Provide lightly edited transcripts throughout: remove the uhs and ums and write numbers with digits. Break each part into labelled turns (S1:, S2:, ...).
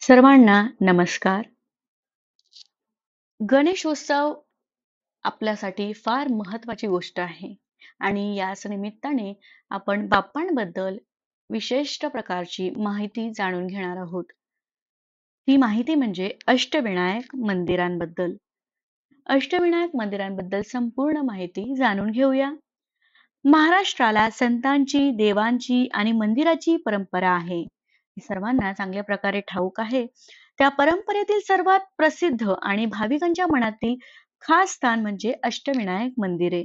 S1: सर्वांना नमस्कार. गणेशोत्सव आपल्यासाठी फार महत्वाची गोष्ट आहे आणि याच निमित्ताने आपण बाप्पांबद्दल विशिष्ट प्रकारची माहिती जाणून घेणार आहोत. ती माहिती म्हणजे अष्टविनायक मंदिरांबद्दल. अष्टविनायक मंदिरांबद्दल संपूर्ण माहिती जाणून घेऊया. महाराष्ट्राला संतांची, देवांची आणि मंदिराची परंपरा आहे. हे सर्वांना चांगल्या प्रकारे ठाऊक आहे. त्या परंपरेतील सर्वात प्रसिद्ध आणि भाविकांच्या मनातील खास स्थान म्हणजे अष्टविनायक मंदिरे.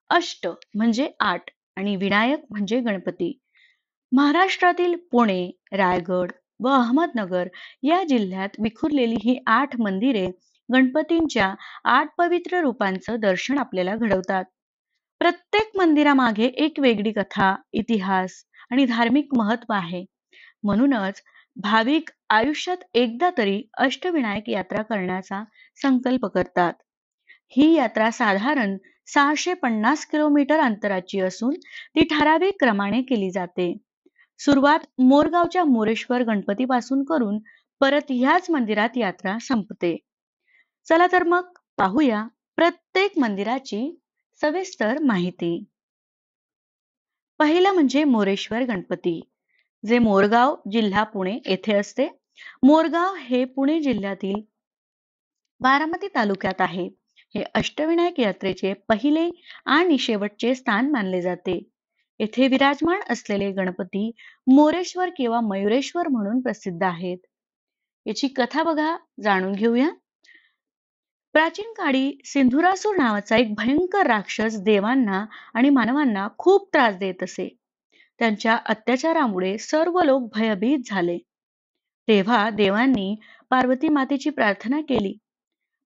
S1: अष्ट म्हणजे 8 आणि विनायक म्हणजे गणपती. महाराष्ट्रातील पुणे, रायगड व अहमदनगर या जिल्ह्यात विखुरलेली ही 8 मंदिरे गणपतींच्या 8 पवित्र रूपांचं दर्शन आपल्याला घडवतात. प्रत्येक मंदिरामागे एक वेगळी कथा, इतिहास आणि धार्मिक महत्व आहे. म्हणूनच भाविक आयुष्यात एकदा तरी अष्टविनायक यात्रा करण्याचा संकल्प करतात. ही यात्रा साधारण 650 किलोमीटर अंतराची असून ती ठराविक क्रमाने केली जाते. सुरुवात मोरगावच्या मोरेश्वर गणपतीपासून करून परत ह्याच मंदिरात यात्रा संपते. चला तर मग पाहूया प्रत्येक मंदिराची सविस्तर माहिती. पहिलं म्हणजे मोरेश्वर गणपती, जे मोरगाव जिल्हा पुणे येथे असते. मोरगाव हे पुणे जिल्ह्यातील बारामती तालुक्यात आहे. हे अष्टविनायक यात्रेचे पहिले आणि शेवटचे स्थान मानले जाते. येथे विराजमान असलेले गणपती मोरेश्वर किंवा मयुरेश्वर म्हणून प्रसिद्ध आहेत. याची कथा बघा, जाणून घेऊया. प्राचीन काळी सिंधुरासूर नावाचा एक भयंकर राक्षस देवांना आणि मानवांना खूप त्रास देत असे. त्यांच्या अत्याचारामुळे सर्व लोक भयभीत झाले. तेव्हा देवांनी पार्वती मातेची प्रार्थना केली.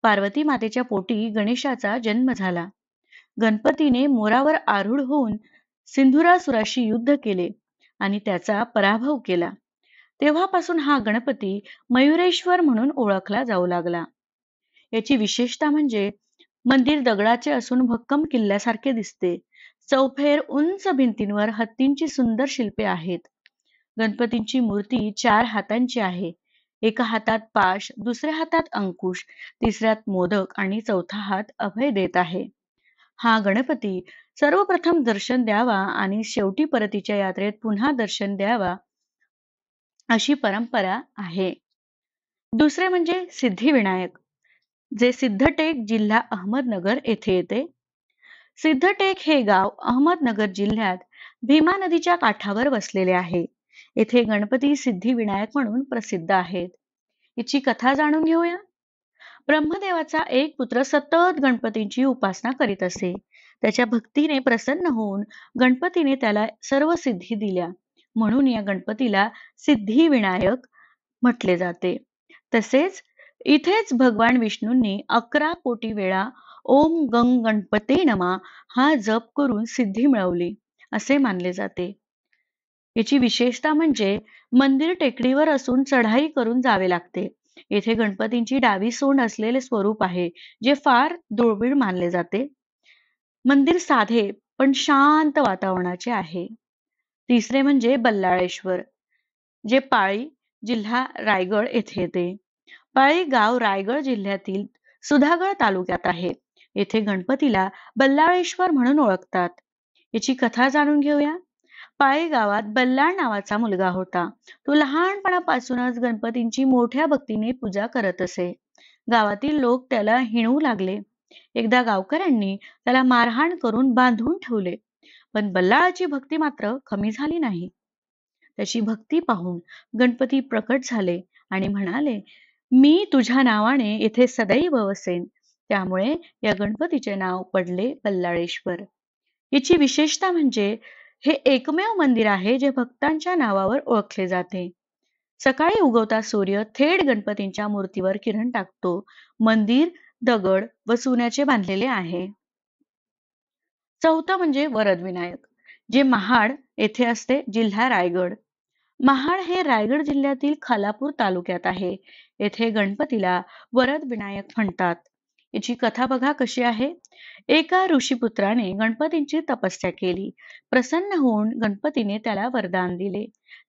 S1: पार्वती मातेच्या पोटी गणेशाचा जन्म झाला. गणपतीने मोरावर आरूढ होऊन सिंधुरासुराशी युद्ध केले आणि त्याचा पराभव केला. तेव्हापासून हा गणपती मयुरेश्वर म्हणून ओळखला जाऊ लागला. याची विशेषता म्हणजे मंदिर दगडाचे असून भक्कम किल्ल्यासारखे दिसते. चौफेर उंच भिंतींवर हत्तींची सुंदर शिल्पे आहेत. गणपतींची मूर्ती 4 हातांची आहे. एका हातात पाश, दुसऱ्या हातात अंकुश, तिसऱ्यात मोदक आणि चौथा हात अभय देत आहे. हा गणपती सर्वप्रथम दर्शन द्यावा आणि शेवटी परतीच्या यात्रेत पुन्हा दर्शन द्यावा अशी परंपरा आहे. दुसरे म्हणजे सिद्धिविनायक, जे सिद्धटेक जिल्हा अहमदनगर येथे येते. सिद्धटेक हे गाव अहमदनगर जिल्ह्यात भीमा नदीच्या काठावर वसलेले आहे. येथे गणपती सिद्धिविनायक म्हणून प्रसिद्ध आहेत. याची कथा जाणून घेऊया. ब्रह्मदेवाचा एक पुत्र सतत गणपतींची उपासना करीत असे. त्याच्या भक्तीने प्रसन्न होऊन गणपतीने त्याला सर्व सिद्धी दिल्या. म्हणून या गणपतीला सिद्धिविनायक म्हटले जाते. तसेच इथेच भगवान विष्णूंनी 11 कोटी वेळा ओम गंग गणपते नमा हा जप करून सिद्धी मिळवली असे मानले जाते. याची विशेषता म्हणजे मंदिर टेकडीवर असून चढाई करून जावे लागते. येथे गणपतींची डावी सोंड असलेले स्वरूप आहे, जे फार दुर्मिळ मानले जाते. मंदिर साधे पण शांत वातावरणाचे आहे. तिसरे म्हणजे बल्लाळेश्वर, जे पाळी जिल्हा रायगड येथे येते. पाळी गाव रायगड जिल्ह्यातील सुधागड तालुक्यात आहे. येथे गणपतीला बल्लाळेश्वर म्हणून ओळखतात. याची कथा जाणून घेऊया. पाळी गावात बल्लाळ नावाचा मुलगा होता. तो लहानपणापासूनच गणपतींची मोठ्या भक्तीने पूजा करत असे. गावातील लोक त्याला हिणवू लागले. एकदा गावकऱ्यांनी त्याला मारहाण करून बांधून ठेवले. पण बल्लाळाची भक्ती मात्र कमी झाली नाही. त्याची भक्ती पाहून गणपती प्रकट झाले आणि म्हणाले, मी तुझ्या नावाने येथे सदैव वसेन. त्यामुळे या गणपतीचे नाव पडले बल्लाळेश्वर. याची विशेषता म्हणजे हे एकमेव मंदिर आहे जे भक्तांच्या नावावर ओळखले जाते. सकाळी उगवता सूर्य थेट गणपतींच्या मूर्तीवर किरण टाकतो. मंदिर दगड व चुन्याचे बांधलेले आहे. चौथं म्हणजे वरदविनायक, जे महाड येथे असते, जिल्हा रायगड. महाड हे रायगड जिल्ह्यातील खालापूर तालुक्यात आहे. येथे गणपतीला वरद विनायक म्हणतात. याची कथा बघा कशी आहे. एका ऋषीपुत्राने गणपतींची तपस्या केली. प्रसन्न होऊन गणपतीने त्याला वरदान दिले.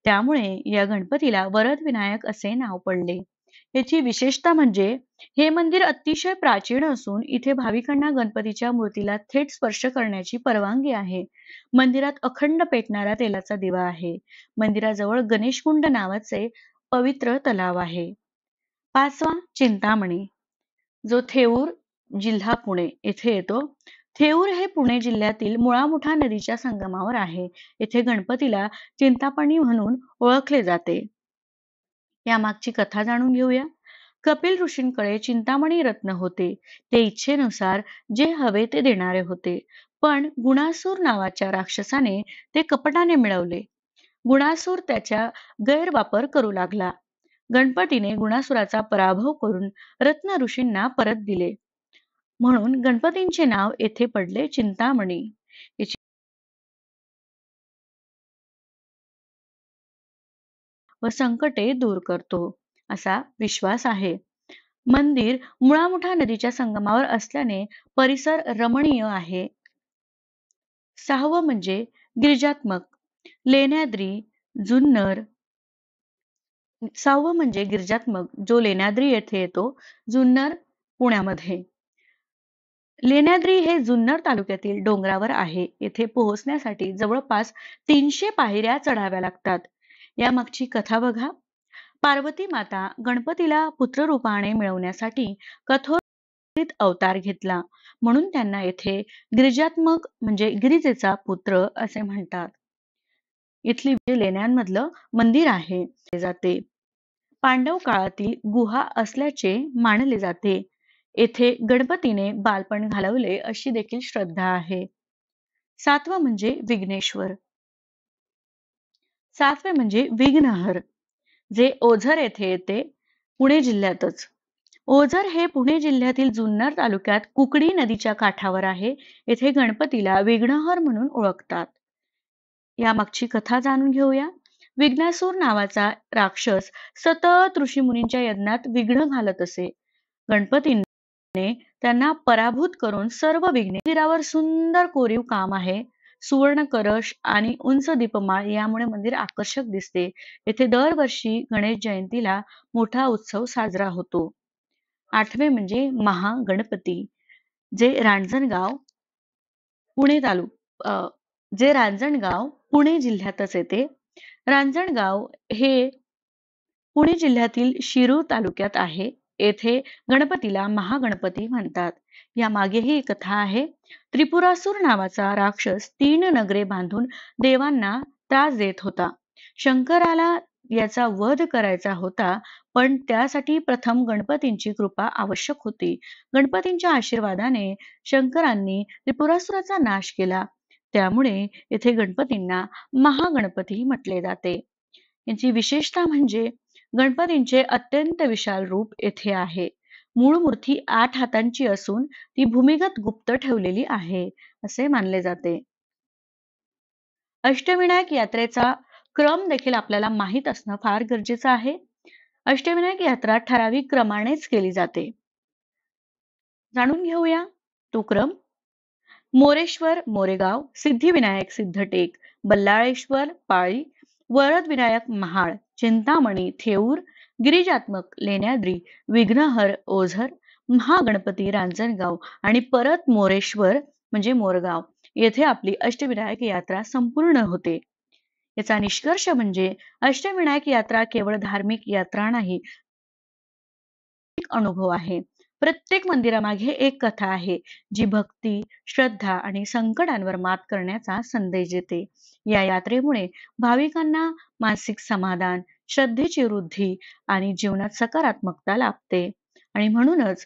S1: त्यामुळे या गणपतीला वरद विनायक असे नाव पडले. याची विशेषता म्हणजे हे मंदिर अतिशय प्राचीन असून इथे भाविकांना गणपतीच्या मूर्तीला थेट स्पर्श करण्याची परवानगी आहे. मंदिरात अखंड पेटणारा तेलाचा दिवा आहे. मंदिराजवळ गणेशकुंड नावाचे पवित्र तलाव आहे. पाचवा, चिंतामणी, जो थेऊर जिल्हा पुणे येथे येतो. थेऊर हे पुणे जिल्ह्यातील मुळा-मुठा नदीच्या संगमावर आहे. येथे गणपतीला चिंतामणी म्हणून ओळखले जाते. यामागची कथा जाणून घेऊया. कपिल ऋषींकडे चिंतामणी रत्न होते. ते इच्छेनुसार जे हवे ते देणारे होते. पण गुणासूर नावाच्या राक्षसाने ते कपटाने मिळवले. गुणासूर त्याचा गैरवापर करू लागला. गणपतीने गुणासुराचा पराभव करून रत्न ऋषींना परत दिले. म्हणून गणपतींचे नाव येथे पडले चिंतामणी. याची व संकटे दूर करतो असा विश्वास आहे. मंदिर मुळा-मुठा नदीच्या संगमावर असल्याने परिसर रमणीय आहे. सहावं म्हणजे गिरिजात्मक, लेण्याद्री, जुन्नर. सहावं म्हणजे गिरिजात्मक, जो लेण्याद्री येथे येतो, जुन्नर पुण्यामध्ये. लेण्याद्री हे जुन्नर तालुक्यातील डोंगरावर आहे. येथे पोहोचण्यासाठी जवळपास 300 पायऱ्या चढाव्या लागतात. यामागची कथा बघा. पार्वती माता गणपतीला पुत्ररूपाने मिळवण्यासाठी कठोर अवतार घेतला. म्हणून त्यांना येथे गिरिजात्मक म्हणजे गिरिजेचा पुत्र असे म्हणतात. इथली लेण्यांमधलं मंदिर आहे ते जाते. पांडव काळातील गुहा असल्याचे मानले जाते. येथे गणपतीने बालपण घालवले अशी देखील श्रद्धा आहे. सातवा म्हणजे विघ्नेश्वर. सातवे म्हणजे विघ्नहर, जे ओझर येथे येते, पुणे जिल्ह्यातच. ओझर हे पुणे जिल्ह्यातील जुन्नर तालुक्यात कुकडी नदीच्या काठावर आहे. येथे गणपतीला विघ्नहर म्हणून ओळखतात. यामागची कथा जाणून घेऊया. विघ्नासूर नावाचा राक्षस सतत ऋषीमुनींच्या यज्ञात विघ्न घालत असे. गणपतीने त्यांना पराभूत करून सर्व विघ्ने. मंदिरावर सुंदर कोरीव काम आहे. सुवर्ण कलश आणि उंच दीपमाळ यामुळे मंदिर आकर्षक दिसते. येथे दरवर्षी गणेश जयंतीला मोठा उत्सव साजरा होतो. आठवे म्हणजे महागणपती, जे रांजणगाव पुणे जे रांजणगाव पुणे जिल्ह्यातच येते. रांजणगाव हे पुणे जिल्ह्यातील शिरूर तालुक्यात आहे. येथे गणपतीला महागणपती म्हणतात. या मागेही एक कथा आहे. त्रिपुरासूर नावाचा राक्षस 3 नगरे बांधून देवांना त्रास देत होता. शंकराला याचा वध करायचा होता, पण त्यासाठी प्रथम गणपतींची कृपा आवश्यक होती. गणपतींच्या आशीर्वादाने शंकरांनी त्रिपुरासुराचा नाश केला. त्यामुळे येथे गणपतींना महागणपती म्हटले जाते. यांची विशेषता म्हणजे गणपतींचे अत्यंत विशाल रूप येथे आहे. मूळ मूर्ती 8 हातांची असून ती भूमिगत गुप्त ठेवलेली आहे असे मानले जाते. अष्टविनायक यात्रेचा क्रम देखील आपल्याला माहीत असणं फार गरजेचं आहे. अष्टविनायक यात्रा ठराविक क्रमानेच केली जाते. जाणून घेऊया तो क्रम. मोरेश्वर मोरेगाव, सिद्धिविनायक सिद्धटेक, बल्लाळेश्वर पाळी, वरद विनायक महाळ, चिंतामणी थेऊर, गिरिजात्मक लेण्याद्री, विघ्नहर ओझर, महागणपती रांजणगाव आणि परत मोरेश्वर म्हणजे मोरगाव येथे आपली अष्टविनायक यात्रा संपूर्ण होते. याचा निष्कर्ष म्हणजे अष्टविनायक यात्रा केवळ धार्मिक यात्रा नाही, अनुभव आहे. प्रत्येक मंदिरामागे एक कथा आहे, जी भक्ती, श्रद्धा आणि संकटांवर मात करण्याचा संदेश देते. या यात्रेमुळे भाविकांना मानसिक समाधान, श्रद्धेची वृद्धी आणि जीवनात सकारात्मकता लाभते. आणि म्हणूनच